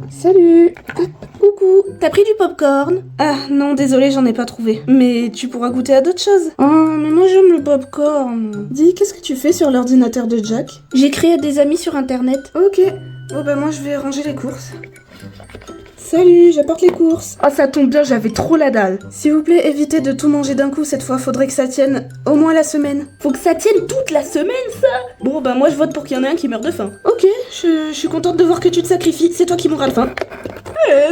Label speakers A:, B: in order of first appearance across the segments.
A: Salut. Coucou, t'as pris du popcorn? Ah non, désolé, j'en ai pas trouvé. Mais tu pourras goûter à d'autres choses. Oh, mais moi j'aime le popcorn. Dis, qu'est-ce que tu fais sur l'ordinateur de Jack? J'ai créé des amis sur internet. Ok. Bon bah moi je vais ranger les courses. Salut, j'apporte les courses. Ah ça tombe bien, j'avais trop la dalle. S'il vous plaît, évitez de tout manger d'un coup cette fois, faudrait que ça tienne au moins la semaine. Faut que ça tienne toute la semaine ça? Bon bah moi je vote pour qu'il y en ait un qui meurt de faim. Ok, je suis contente de voir que tu te sacrifies, c'est toi qui mourras de faim.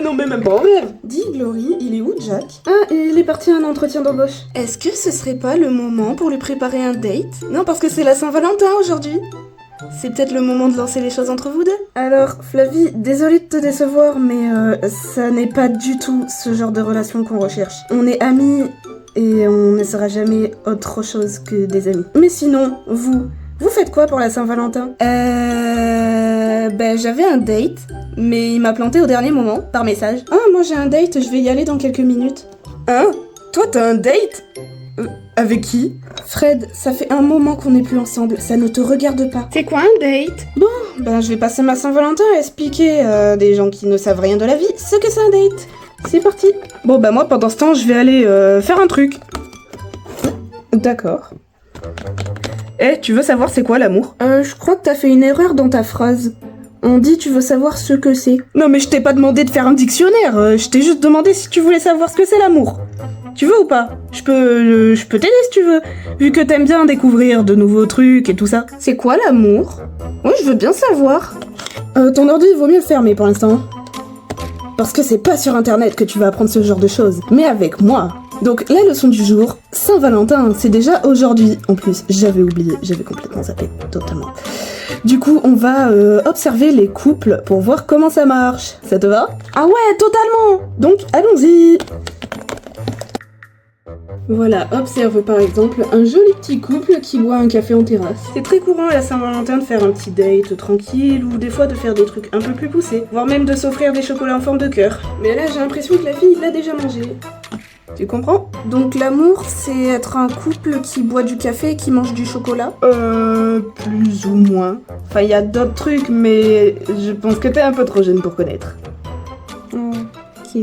A: Non mais même pas en rêve. Dis Glory, il est où Jack? Ah, il est parti à un entretien d'embauche. Est-ce que ce serait pas le moment pour lui préparer un date? Non parce que c'est la Saint-Valentin aujourd'hui. C'est peut-être le moment de lancer les choses entre vous deux. Alors, Flavie, désolée de te décevoir, mais ça n'est pas du tout ce genre de relation qu'on recherche. On est amis et on ne sera jamais autre chose que des amis. Mais sinon, vous faites quoi pour la Saint-Valentin? J'avais un date, mais il m'a planté au dernier moment, par message. Ah, moi j'ai un date, je vais y aller dans quelques minutes. Hein? Toi t'as un date? Avec qui? Fred, ça fait un moment qu'on n'est plus ensemble, ça ne te regarde pas. C'est quoi un date? Bon, je vais passer ma Saint-Valentin à expliquer à des gens qui ne savent rien de la vie ce que c'est un date. C'est parti. Bon, moi pendant ce temps, je vais aller faire un truc. D'accord. Tu veux savoir c'est quoi l'amour? Je crois que t'as fait une erreur dans ta phrase. On dit tu veux savoir ce que c'est. Non mais je t'ai pas demandé de faire un dictionnaire, je t'ai juste demandé si tu voulais savoir ce que c'est l'amour. Tu veux ou pas? Je peux t'aider si tu veux, vu que t'aimes bien découvrir de nouveaux trucs et tout ça. C'est quoi l'amour? Oui, je veux bien savoir. Ton ordi, il vaut mieux le fermer pour l'instant. Parce que c'est pas sur internet que tu vas apprendre ce genre de choses, mais avec moi. Donc la leçon du jour, Saint-Valentin, c'est déjà aujourd'hui. En plus, j'avais oublié, j'avais complètement zappé, totalement. Du coup, on va observer les couples pour voir comment ça marche. Ça te va? Ah ouais, totalement! Donc, allons-y! Voilà, observe par exemple un joli petit couple qui boit un café en terrasse. C'est très courant à la Saint-Valentin de faire un petit date tranquille ou des fois de faire des trucs un peu plus poussés, voire même de s'offrir des chocolats en forme de cœur. Mais là j'ai l'impression que la fille l'a déjà mangé. Tu comprends? Donc l'amour, c'est être un couple qui boit du café et qui mange du chocolat? Plus ou moins. Enfin, il y a d'autres trucs, mais je pense que t'es un peu trop jeune pour connaître. Ok.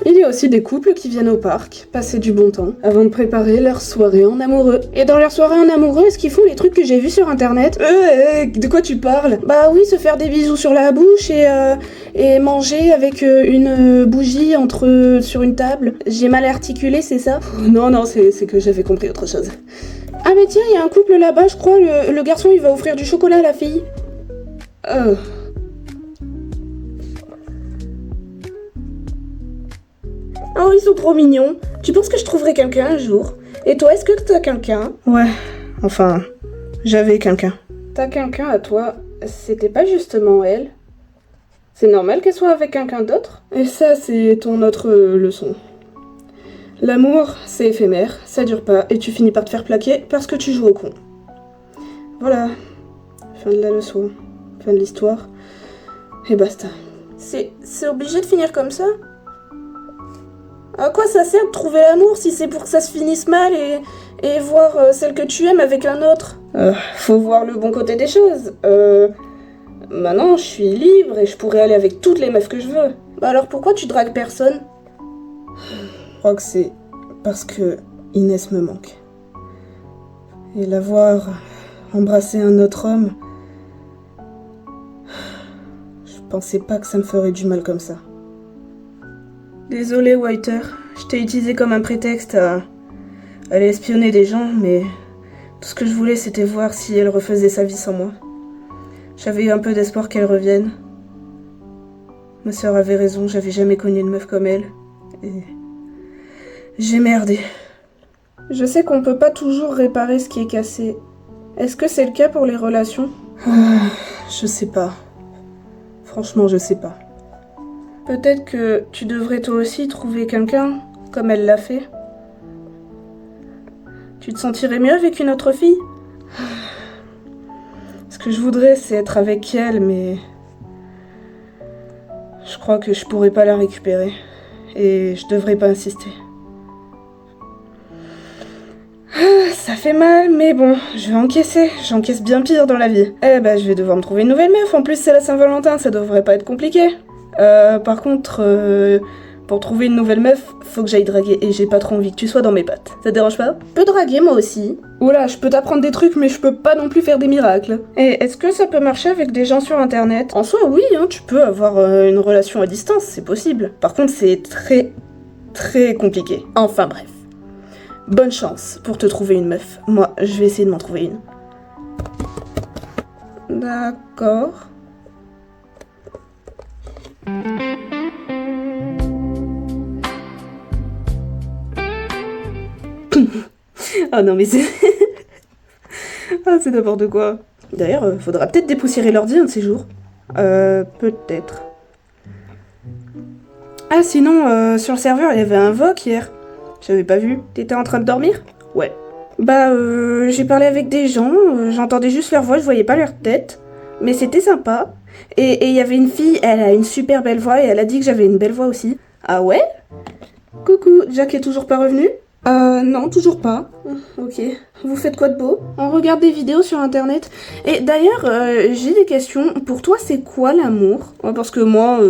A: Il y a aussi des couples qui viennent au parc, passer du bon temps, avant de préparer leur soirée en amoureux. Et dans leur soirée en amoureux, est-ce qu'ils font les trucs que j'ai vus sur internet? De quoi tu parles? Bah oui, se faire des bisous sur la bouche et manger avec une bougie sur une table. J'ai mal articulé, c'est ça? Non, c'est que j'avais compris autre chose. Ah mais tiens, il y a un couple là-bas, je crois, le garçon il va offrir du chocolat à la fille. Oh, ils sont trop mignons. Tu penses que je trouverai quelqu'un un jour? Et toi, est-ce que t'as quelqu'un? Ouais, enfin, j'avais quelqu'un. T'as quelqu'un à toi? C'était pas justement elle? C'est normal qu'elle soit avec quelqu'un d'autre? Et ça, c'est ton autre leçon. L'amour, c'est éphémère, ça dure pas, et tu finis par te faire plaquer parce que tu joues au con. Voilà. Fin de la leçon. Fin de l'histoire. Et basta. C'est obligé de finir comme ça? À quoi ça sert de trouver l'amour si c'est pour que ça se finisse mal et voir celle que tu aimes avec un autre? Faut voir le bon côté des choses. Maintenant, je suis libre et je pourrais aller avec toutes les meufs que je veux. Bah alors pourquoi tu dragues personne? Je crois que c'est parce que Inès me manque. Et la voir embrasser un autre homme, je pensais pas que ça me ferait du mal comme ça. Désolé, Whiter, je t'ai utilisé comme un prétexte à aller espionner des gens, mais tout ce que je voulais c'était voir si elle refaisait sa vie sans moi. J'avais eu un peu d'espoir qu'elle revienne. Ma sœur avait raison, j'avais jamais connu une meuf comme elle. Et j'ai merdé. Je sais qu'on peut pas toujours réparer ce qui est cassé. Est-ce que c'est le cas pour les relations? Je sais pas. Franchement, je sais pas. Peut-être que tu devrais toi aussi trouver quelqu'un, comme elle l'a fait. Tu te sentirais mieux avec une autre fille? Ce que je voudrais, c'est être avec elle, mais je crois que je pourrais pas la récupérer. Et je devrais pas insister. Ça fait mal, mais bon, je vais encaisser. J'encaisse bien pire dans la vie. Je vais devoir me trouver une nouvelle meuf. En plus, c'est la Saint-Valentin, ça devrait pas être compliqué. Par contre, pour trouver une nouvelle meuf, faut que j'aille draguer et j'ai pas trop envie que tu sois dans mes pattes. Ça te dérange pas? Je peux draguer moi aussi. Oula, je peux t'apprendre des trucs mais je peux pas non plus faire des miracles. Et est-ce que ça peut marcher avec des gens sur internet? En soi oui, hein, tu peux avoir une relation à distance, c'est possible. Par contre c'est très compliqué. Enfin bref. Bonne chance pour te trouver une meuf. Moi, je vais essayer de m'en trouver une. D'accord. Oh non mais c'est... Ah c'est n'importe quoi. D'ailleurs, faudra peut-être dépoussiérer l'ordi un de ces jours. Peut-être. Ah sinon, sur le serveur, il y avait un voc hier. J'avais pas vu. T'étais en train de dormir? Ouais. Bah, j'ai parlé avec des gens, j'entendais juste leur voix, je voyais pas leur tête. Mais c'était sympa. Et il y avait une fille, elle a une super belle voix et elle a dit que j'avais une belle voix aussi. Ah ouais? Coucou, Jack est toujours pas revenu? Non, toujours pas. Ok. Vous faites quoi de beau? On regarde des vidéos sur internet. Et d'ailleurs, j'ai des questions. Pour toi, c'est quoi l'amour? Ouais, parce que moi,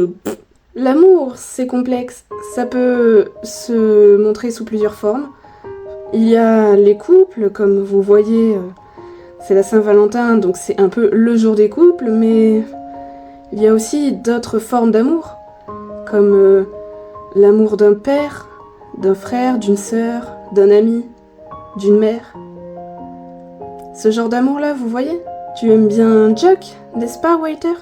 A: l'amour, c'est complexe. Ça peut se montrer sous plusieurs formes. Il y a les couples, comme vous voyez, c'est la Saint-Valentin, donc c'est un peu le jour des couples, mais il y a aussi d'autres formes d'amour, comme l'amour d'un père, d'un frère, d'une sœur, d'un ami, d'une mère. Ce genre d'amour-là, vous voyez? Tu aimes bien Jack, n'est-ce pas, Waiter?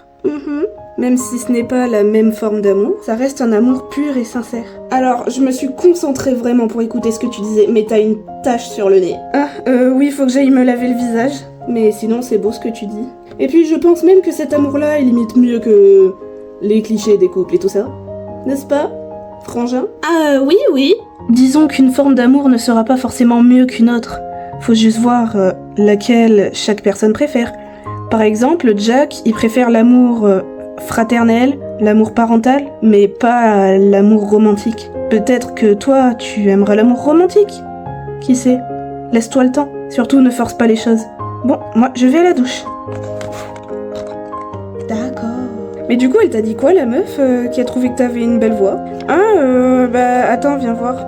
A: Même si ce n'est pas la même forme d'amour, ça reste un amour pur et sincère. Alors, je me suis concentrée vraiment pour écouter ce que tu disais, mais t'as une tache sur le nez. Ah, oui, faut que j'aille me laver le visage. Mais sinon, c'est beau ce que tu dis. Et puis, je pense même que cet amour-là, il imite mieux que les clichés des couples et tout ça. N'est-ce pas, frangin? Ah, oui. Disons qu'une forme d'amour ne sera pas forcément mieux qu'une autre. Faut juste voir laquelle chaque personne préfère. Par exemple, Jack, il préfère l'amour fraternel, l'amour parental, mais pas l'amour romantique. Peut-être que toi, tu aimeras l'amour romantique. Qui sait? Laisse-toi le temps. Surtout, ne force pas les choses. Bon, moi, je vais à la douche. D'accord. Mais du coup, elle t'a dit quoi, la meuf qui a trouvé que t'avais une belle voix? Ah, bah, attends, viens voir.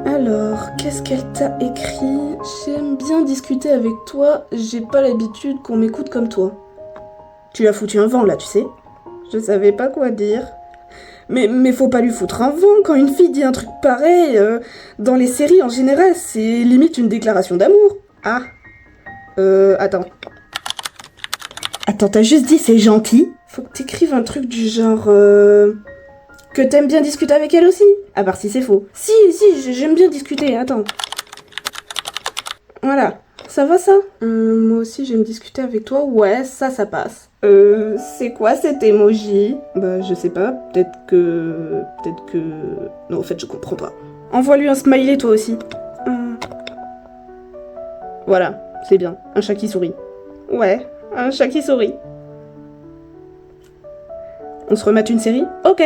A: Alors, qu'est-ce qu'elle t'a écrit? J'aime bien discuter avec toi, j'ai pas l'habitude qu'on m'écoute comme toi. Tu lui as foutu un vent là, tu sais. Je savais pas quoi dire. Mais faut pas lui foutre un vent quand une fille dit un truc pareil. Dans les séries en général, c'est limite une déclaration d'amour. Ah. Attends. Attends, t'as juste dit c'est gentil? Faut que t'écrives un truc du genre... Que t'aimes bien discuter avec elle aussi? À part si c'est faux. Si, j'aime bien discuter, attends. Voilà. Ça va ça? Moi aussi j'aime discuter avec toi. Ouais, ça passe. C'est quoi cet emoji? Bah je sais pas, peut-être que... Non, en fait je comprends pas. Envoie-lui un smiley toi aussi. Voilà, c'est bien. Un chat qui sourit. Ouais, un chat qui sourit. On se remate une série? Ok.